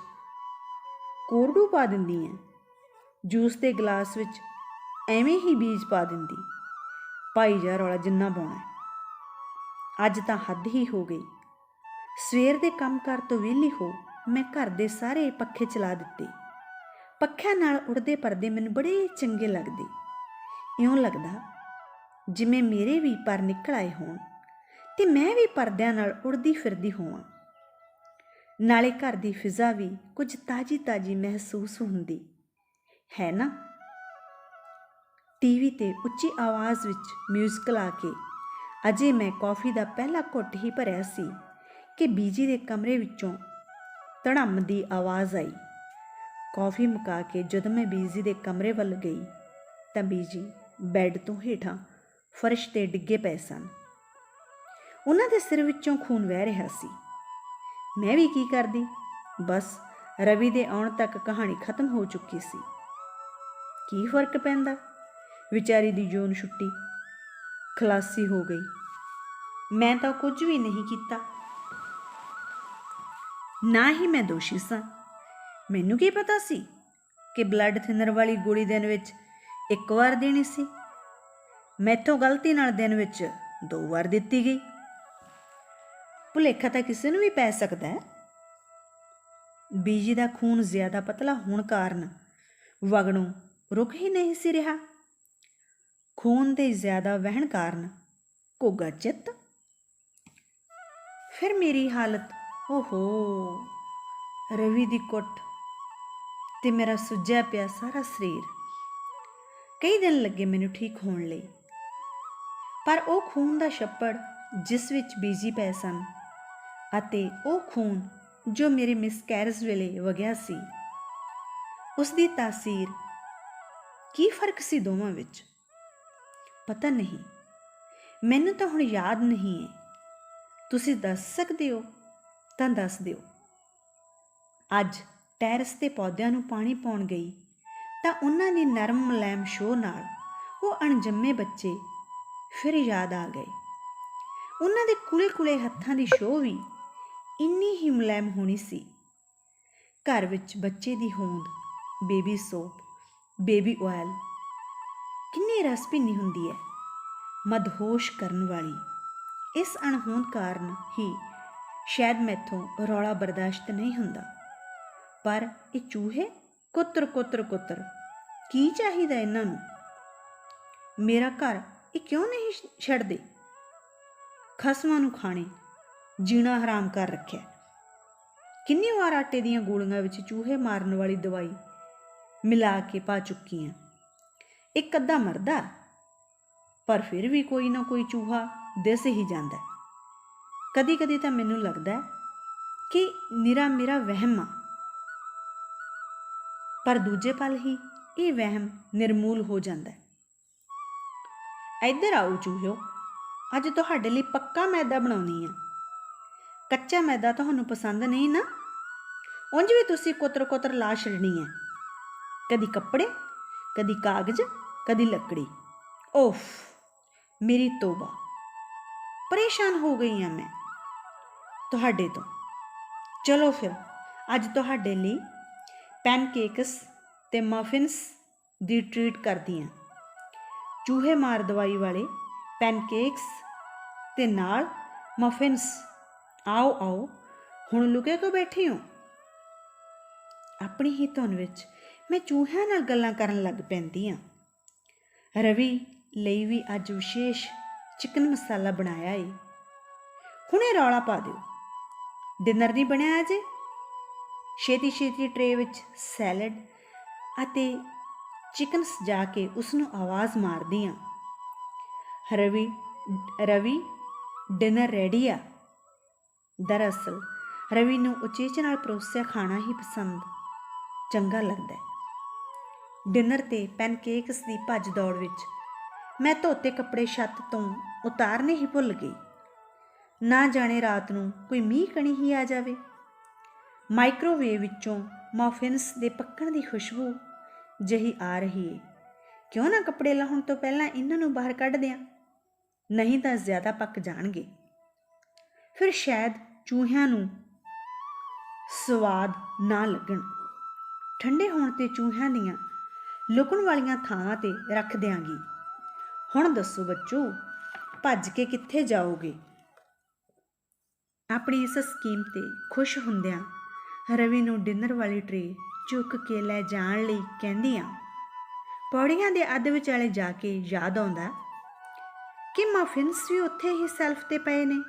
ਕੋਰਡੂ ਪਾ ਦਿੰਦੀ ਹਾਂ, ਜੂਸ ਦੇ ਗਲਾਸ ਵਿੱਚ ਐਵੇਂ ਹੀ ਬੀਜ ਪਾ ਦਿੰਦੀ। ਭਾਈ ਜਾ ਰੌਲਾ ਜਿੰਨਾ ਪਾਉਣਾ। ਅੱਜ ਤਾਂ ਹੱਦ ਹੀ ਹੋ ਗਈ। ਸਵੇਰ ਦੇ ਕੰਮਕਾਰ ਤੋਂ ਵਿਹਲੀ ਹੋ ਮੈਂ ਘਰ ਦੇ ਸਾਰੇ ਪੱਖੇ ਚਲਾ ਦਿੱਤੇ। ਪੱਖਿਆਂ ਨਾਲ ਉੜਦੇ ਪਰਦੇ ਮੈਨੂੰ ਬੜੇ ਚੰਗੇ ਲੱਗਦੇ। ਇਉਂ ਲੱਗਦਾ ਜਿਵੇਂ ਮੇਰੇ ਵੀ ਪਰ ਨਿਕਲ ਆਏ ਹੋਣ ਤੇ ਮੈਂ ਵੀ ਪਰਦਿਆਂ ਨਾਲ ਉੜਦੀ ਫਿਰਦੀ ਹੋਵਾਂ। ਨਾਲੇ ਘਰ ਦੀ ਫਿਜ਼ਾ ਵੀ ਕੁਝ ਤਾਜ਼ੀ ਤਾਜ਼ੀ ਮਹਿਸੂਸ ਹੁੰਦੀ ਹੈ ਨਾ। ਟੀਵੀ 'ਤੇ ਉੱਚੀ ਆਵਾਜ਼ ਵਿੱਚ ਮਿਊਜ਼ਿਕ ਲਾ ਕੇ ਅਜੇ ਮੈਂ ਕੌਫੀ ਦਾ ਪਹਿਲਾ ਘੁੱਟ ਹੀ ਭਰਿਆ ਸੀ ਕਿ ਬੀਜੀ ਦੇ ਕਮਰੇ ਵਿੱਚੋਂ ਧੜੰਮ ਦੀ ਆਵਾਜ਼ ਆਈ। ਕੌਫੀ ਮੁਕਾ ਕੇ ਜਦੋਂ ਮੈਂ ਬੀਜੀ ਦੇ ਕਮਰੇ ਵੱਲ ਗਈ ਤਾਂ ਬੀਜੀ ਬੈੱਡ ਤੋਂ ਹੇਠਾਂ ਫਰਸ਼ 'ਤੇ ਡਿੱਗੇ ਪਏ ਸਨ। ਉਹਨਾਂ ਦੇ ਸਿਰ ਵਿੱਚੋਂ ਖੂਨ ਵਹਿ ਰਿਹਾ ਸੀ। ਮੈਂ ਵੀ ਕੀ ਕਰਦੀ, ਬਸ ਰਵੀ ਦੇ ਆਉਣ ਤੱਕ ਕਹਾਣੀ ਖਤਮ ਹੋ ਚੁੱਕੀ ਸੀ। ਕੀ ਫਰਕ ਪੈਂਦਾ, ਵਿਚਾਰੀ ਦੀ ਜੂਨ ਛੁੱਟੀ, ਖਲਾਸੀ ਹੋ ਗਈ। ਮੈਂ ਤਾਂ ਕੁਝ ਵੀ ਨਹੀਂ ਕੀਤਾ, ਨਾ ਹੀ ਮੈਂ ਦੋਸ਼ੀ ਸਾਂ। ਮੈਨੂੰ ਕੀ ਪਤਾ ਸੀ ਕਿ ਬਲੱਡ ਥਿਨਰ ਵਾਲੀ ਗੋਲੀ ਦਿਨ ਵਿੱਚ 1 ਵਾਰ ਦੇਣੀ ਸੀ। ਮੈਥੋਂ ਗਲਤੀ ਨਾਲ ਦਿਨ ਵਿੱਚ 2 ਵਾਰ ਦਿੱਤੀ ਗਈ। ਭੁਲੇਖਾ ਤਾਂ ਕਿਸੇ ਨੂੰ ਵੀ ਪੈ ਸਕਦਾ ਹੈ। ਬੀਜੀ ਦਾ ਖੂਨ ਜ਼ਿਆਦਾ ਪਤਲਾ ਹੋਣ ਕਾਰਨ ਵਗਣੋਂ ਰੁਕ ਹੀ ਨਹੀਂ ਸੀ ਰਿਹਾ। ਖੂਨ ਦੇ ਜ਼ਿਆਦਾ ਵਹਿਣ ਕਾਰਨ ਘੋਗਾ ਚਿੱਤ। ਫਿਰ ਮੇਰੀ ਹਾਲਤ, ਓਹੋ, ਰਵੀ ਦੀ ਕੁੱਟ ਤੇ ਮੇਰਾ ਸੁੱਜਿਆ ਪਿਆ ਸਾਰਾ ਸਰੀਰ। ਕਈ ਦਿਨ ਲੱਗੇ ਮੈਨੂੰ ਠੀਕ ਹੋਣ ਲਈ, ਪਰ ਉਹ ਖੂਨ ਦਾ ਛੱਪੜ ਜਿਸ ਵਿੱਚ ਬੀਜੀ ਪਏ ਸਨ ਅਤੇ ਉਹ ਖੂਨ ਜੋ ਮੇਰੇ ਮਿਸਕੈਰੇਜ ਵੇਲੇ ਵਗਿਆ ਸੀ, ਉਸ ਦੀ ਤਾਸੀਰ, ਕੀ ਫਰਕ ਸੀ ਦੋਵਾਂ ਵਿੱਚ? ਪਤਾ ਨਹੀਂ। ਮੈਨੂੰ ਤਾਂ ਹੁਣ ਯਾਦ ਨਹੀਂ ਹੈ। ਤੁਸੀਂ ਦੱਸ ਸਕਦੇ ਹੋ ਤਾਂ ਦੱਸ ਦਿਓ। ਅੱਜ ਟੈਰਸ 'ਤੇ ਪੌਦਿਆਂ ਨੂੰ ਪਾਣੀ ਪਾਉਣ ਗਈ ਤਾਂ ਉਹਨਾਂ ਦੀ ਨਰਮ ਮੁਲਾਇਮ ਛੋਹ ਨਾਲ ਉਹ ਅਣਜੰਮੇ ਬੱਚੇ ਫਿਰ ਯਾਦ ਆ ਗਏ। ਉਹਨਾਂ ਦੇ ਕੁਲੇ ਕੁਲੇ ਹੱਥਾਂ ਦੀ ਛੋਹ ਵੀ ਇੰਨੀ ਹੀ ਮੁਲਾਇਮ ਹੋਣੀ ਸੀ। ਘਰ ਵਿੱਚ ਬੱਚੇ ਦੀ ਹੋਂਦ, ਬੇਬੀ ਸੋਪ, ਬੇਬੀ ਆਇਲ ਕਿੰਨੀ ਰਸ ਭਿੰਨੀ ਹੁੰਦੀ ਹੈ, ਮਦਹੋਸ਼ ਕਰਨ ਵਾਲੀ। ਇਸ ਅਣਹੋਂਦ ਕਾਰਨ ਹੀ ਸ਼ਾਇਦ ਮੈਥੋਂ ਰੌਲਾ ਬਰਦਾਸ਼ਤ ਨਹੀਂ ਹੁੰਦਾ। ਪਰ ਇਹ ਚੂਹੇ ਕੁੱਤਰ ਕੁੱਤਰ ਕੁੱਤਰ, ਕੀ ਚਾਹੀਦਾ ਇਹਨਾਂ ਨੂੰ? ਮੇਰਾ ਘਰ ਇਹ ਕਿਉਂ ਨਹੀਂ ਛੱਡਦੇ? ਖਸਮਾਂ ਨੂੰ ਖਾਣੇ, ਜੀਣਾ ਹਰਾਮ ਕਰ ਰੱਖਿਆ। ਕਿੰਨੀ ਵਾਰ ਆਟੇ ਦੀਆਂ ਗੋਲੀਆਂ ਵਿੱਚ ਚੂਹੇ ਮਾਰਨ ਵਾਲੀ ਦਵਾਈ ਮਿਲਾ ਕੇ ਪਾ ਚੁੱਕੀ ਹਾਂ। ਇੱਕ ਅੱਧਾ ਮਰਦਾ, ਪਰ ਫਿਰ ਵੀ ਕੋਈ ਨਾ ਕੋਈ ਚੂਹਾ ਦਿਸ ਹੀ ਜਾਂਦਾ। ਕਦੀ ਕਦੀ ਤਾਂ ਮੈਨੂੰ ਲੱਗਦਾ ਕਿ ਨਿਰਾ ਮੇਰਾ ਵਹਿਮ ਆ, ਪਰ ਦੂਜੇ ਪਲ ਹੀ ਇਹ ਵਹਿਮ ਨਿਰਮੂਲ ਹੋ ਜਾਂਦਾ। ਇੱਧਰ ਆਓ ਚੂਹਿਓ, ਅੱਜ ਤੁਹਾਡੇ ਲਈ ਪੱਕਾ ਮੈਦਾ ਬਣਾਉਣੀ ਆ। ਕੱਚਾ ਮੈਦਾ ਤੁਹਾਨੂੰ ਪਸੰਦ ਨਹੀਂ ਨਾ? ਉਂਝ ਵੀ ਤੁਸੀਂ ਕੁੱਤਰ ਕੁੱਤਰ ਲਾ ਛੱਡਣੀ ਹੈ, ਕਦੀ ਕੱਪੜੇ, ਕਦੀ ਕਾਗਜ਼, ਕਦੀ ਲੱਕੜੀ। ਓਫ, ਮੇਰੀ ਤੋਬਾ, ਪਰੇਸ਼ਾਨ ਹੋ ਗਈ ਹਾਂ ਮੈਂ ਤੁਹਾਡੇ ਤੋਂ। ਚਲੋ ਫਿਰ ਅੱਜ ਤੁਹਾਡੇ ਲਈ ਪੈਨਕੇਕਸ ਅਤੇ ਮਫਿਨਸ ਦੀ ਟਰੀਟ ਕਰਦੀ ਹਾਂ। ਚੂਹੇ ਮਾਰ ਦਵਾਈ ਵਾਲੇ ਪੈਨਕੇਕਸ ਅਤੇ ਨਾਲ ਮਫਿਨਸ। ਆਓ ਆਓ, ਹੁਣ ਲੁਕੇ ਕਿਉਂ ਬੈਠੇ ਹੋ? ਆਪਣੀ ਹੀ ਧੁਨ ਵਿੱਚ ਮੈਂ ਚੂਹਿਆਂ ਨਾਲ ਗੱਲਾਂ ਕਰਨ ਲੱਗ ਪੈਂਦੀ ਹਾਂ। ਰਵੀ ਲਈ ਵੀ ਅੱਜ ਵਿਸ਼ੇਸ਼ ਚਿਕਨ ਮਸਾਲਾ ਬਣਾਇਆ ਏ। ਹੁਣੇ ਰੌਲਾ ਪਾ ਦਿਓ, ਡਿਨਰ ਨਹੀਂ ਬਣਿਆ ਅਜੇ। ਛੇਤੀ ਛੇਤੀ ਟਰੇ ਵਿੱਚ ਸੈਲਡ ਅਤੇ ਚਿਕਨ ਸਜਾ ਕੇ ਉਸਨੂੰ ਆਵਾਜ਼ ਮਾਰਦੀ ਹਾਂ, ਰਵੀ ਡਿਨਰ ਰੈਡੀ ਆ। ਦਰਅਸਲ ਰਵੀ ਨੂੰ ਉਚੇਚ ਨਾਲ ਪਰੋਸਿਆ ਖਾਣਾ ਹੀ ਚੰਗਾ ਲੱਗਦਾ। ਡਿਨਰ 'ਤੇ ਪੈਨਕੇਕਸ ਦੀ ਭੱਜ ਦੌੜ ਵਿੱਚ ਮੈਂ ਧੋਤੇ ਕੱਪੜੇ ਛੱਤ ਤੋਂ ਉਤਾਰਨੇ ਹੀ ਭੁੱਲ ਗਈ। ਨਾ ਜਾਣੇ ਰਾਤ ਨੂੰ ਕੋਈ ਮੀਂਹ ਕਣੀ ਹੀ ਆ ਜਾਵੇ। ਮਾਈਕ੍ਰੋਵੇਵ ਵਿੱਚੋਂ ਮਫਿਨਸ ਦੇ ਪੱਕਣ ਦੀ ਖੁਸ਼ਬੂ ਜਿਹੀ ਆ ਰਹੀ ਏ। ਕਿਉਂ ਨਾ ਕੱਪੜੇ ਲਾਹੁਣ ਤੋਂ ਪਹਿਲਾਂ ਇਹਨਾਂ ਨੂੰ ਬਾਹਰ ਕੱਢ ਦਿਆਂ, ਨਹੀਂ ਤਾਂ ਜ਼ਿਆਦਾ ਪੱਕ ਜਾਣਗੇ। ਫਿਰ ਸ਼ਾਇਦ ਚੂਹਿਆਂ ਨੂੰ ਸਵਾਦ ਨਾ ਲੱਗਣ। ਠੰਡੇ ਹੋਣ 'ਤੇ ਚੂਹਿਆਂ ਦੀਆਂ ਲੁਕਣ ਵਾਲੀਆਂ ਥਾਵਾਂ 'ਤੇ ਰੱਖ ਦਿਆਂਗੀ। ਹੁਣ ਦੱਸੋ ਬੱਚੋ, ਭੱਜ ਕੇ ਕਿੱਥੇ ਜਾਓਗੇ? ਆਪਣੀ ਇਸ ਸਕੀਮ 'ਤੇ ਖੁਸ਼ ਹੁੰਦਿਆਂ ਰਵੀ ਨੂੰ ਡਿਨਰ ਵਾਲੀ ਟਰੇ ਚੁੱਕ ਕੇ ਲੈ ਜਾਣ ਲਈ ਕਹਿੰਦੀ ਹਾਂ। ਪੌੜੀਆਂ ਦੇ ਅੱਧ ਵਿਚਾਲੇ ਜਾ ਕੇ ਯਾਦ ਆਉਂਦਾ ਕਿ ਮਫਿਨਸ ਵੀ ਉੱਥੇ ਹੀ ਸੈਲਫ 'ਤੇ ਪਏ ਨੇ।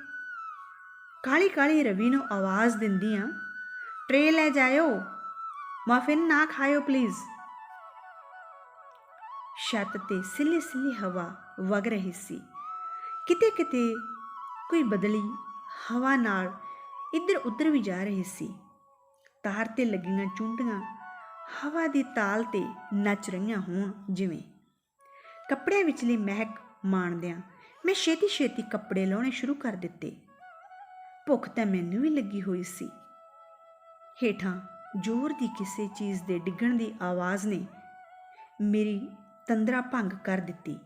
ਕਾਹਲੀ ਕਾਹਲੀ ਰਵੀ ਨੂੰ ਆਵਾਜ਼ ਦਿੰਦੀ ਹਾਂ, ਟਰੇ ਲੈ ਜਾਇਓ, ਮਫਿਨ ਨਾ ਖਾਇਓ ਪਲੀਜ਼। ਛੱਤ 'ਤੇ ਸਿੱਲੀ ਸਿੱਲੀ ਹਵਾ ਵਗ ਰਹੀ ਸੀ। ਕਿਤੇ ਕਿਤੇ ਕੋਈ ਬਦਲੀ ਹਵਾ ਨਾਲ ਇੱਧਰ ਉੱਧਰ ਵੀ ਜਾ ਰਹੀ ਸੀ। ਤਾਰ 'ਤੇ ਲੱਗੀਆਂ ਚੁੰਡੀਆਂ ਹਵਾ ਦੀ ਤਾਲ 'ਤੇ ਨੱਚ ਰਹੀਆਂ ਹੋਣ ਜਿਵੇਂ। ਕੱਪੜਿਆਂ ਵਿਚਲੀ ਮਹਿਕ ਮਾਣਦਿਆਂ ਮੈਂ ਛੇਤੀ ਛੇਤੀ ਕੱਪੜੇ ਲਾਉਣੇ ਸ਼ੁਰੂ ਕਰ ਦਿੱਤੇ। ਭੁੱਖ ਤਾਂ ਮੈਨੂੰ ਵੀ ਲੱਗੀ ਹੋਈ ਸੀ। ਹੇਠਾਂ ਜ਼ੋਰ ਦੀ ਕਿਸੇ ਚੀਜ਼ ਦੇ ਡਿੱਗਣ ਦੀ ਆਵਾਜ਼ ਨੇ ਮੇਰੀ ਤੰਦਰਾ ਭੰਗ ਕਰ ਦਿੱਤੀ।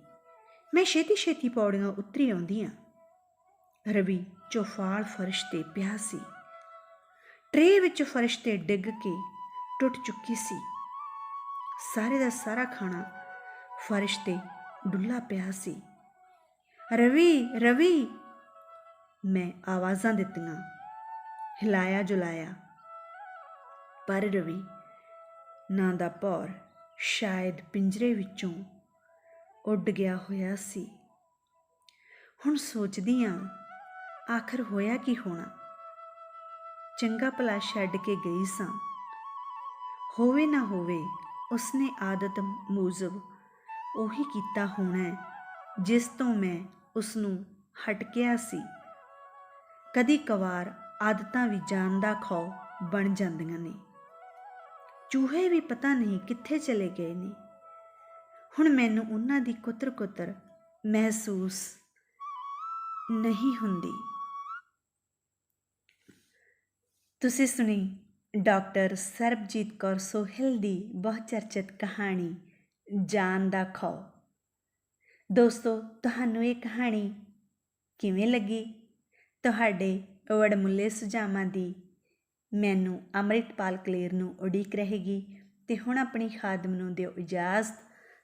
ਮੈਂ ਛੇਤੀ ਛੇਤੀ ਪੌੜੀਆਂ ਉਤਰੀ ਆਉਂਦੀ ਹਾਂ। ਰਵੀ ਚੌਫਾਲ ਫਰਸ਼ 'ਤੇ ਪਿਆ ਸੀ। ਟਰੇ ਵਿੱਚ ਫਰਸ਼ 'ਤੇ ਡਿੱਗ ਕੇ ਟੁੱਟ ਚੁੱਕੀ ਸੀ। ਸਾਰੇ ਦਾ ਸਾਰਾ ਖਾਣਾ ਫਰਸ਼ 'ਤੇ ਡੁੱਲਾ ਪਿਆ ਸੀ। ਰਵੀ ਰਵੀ, ਮੈਂ ਆਵਾਜ਼ਾਂ ਦਿੱਤੀਆਂ, ਹਿਲਾਇਆ ਜੁਲਾਇਆ, ਪਰ ਰਵੀ ਨਾਂ ਦਾ ਭੌਰ ਸ਼ਾਇਦ ਪਿੰਜਰੇ ਵਿੱਚੋਂ ਉੱਡ ਗਿਆ ਹੋਇਆ ਸੀ। ਹੁਣ ਸੋਚਦੀ ਹਾਂ, ਆਖਰ ਹੋਇਆ ਕੀ ਹੋਣਾ? ਚੰਗਾ ਭਲਾ ਛੱਡ ਕੇ ਗਈ ਸਾਂ। ਹੋਵੇ ਨਾ ਹੋਵੇ ਉਸਨੇ ਆਦਤ ਮੂਜਬ ਉਹੀ ਕੀਤਾ ਹੋਣਾ ਜਿਸ ਤੋਂ ਮੈਂ ਉਸਨੂੰ ਹਟਕਿਆ ਸੀ। ਕਦੀ ਕਵਾਰ ਆਦਤਾਂ ਵੀ ਜਾਨ ਦਾ ਖੌਅ ਬਣ ਜਾਂਦੀਆਂ ਨੇ। ਚੂਹੇ ਵੀ ਪਤਾ ਨਹੀਂ ਕਿੱਥੇ ਚਲੇ ਗਏ ਨੇ। ਹੁਣ ਮੈਨੂੰ ਉਹਨਾਂ ਦੀ ਕੁੱਤਰ ਕੁੱਤਰ ਮਹਿਸੂਸ ਨਹੀਂ ਹੁੰਦੀ। ਤੁਸੀਂ ਸੁਣੀ ਡਾਕਟਰ ਸਰਬਜੀਤ ਕੌਰ ਸੋਹਿਲ ਦੀ ਬਹੁਤ ਚਰਚਿਤ ਕਹਾਣੀ ਜਾਨ ਦਾ ਖੌਅ। ਦੋਸਤੋ, ਤੁਹਾਨੂੰ ਇਹ ਕਹਾਣੀ ਕਿਵੇਂ ਲੱਗੀ? ਤੁਹਾਡੇ ਵਡਮੁੱਲੇ ਸੁਝਾਵਾਂ ਦੀ ਮੈਨੂੰ ਅੰਮ੍ਰਿਤਪਾਲ ਕਲੇਰ ਨੂੰ ਉਡੀਕ ਰਹੇਗੀ। ਤੇ ਹੁਣ ਆਪਣੀ ਖਾਦਮ ਨੂੰ ਦਿਓ ਇਜਾਜ਼ਤ।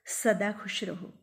ਸਦਾ ਖੁਸ਼ ਰਹੋ।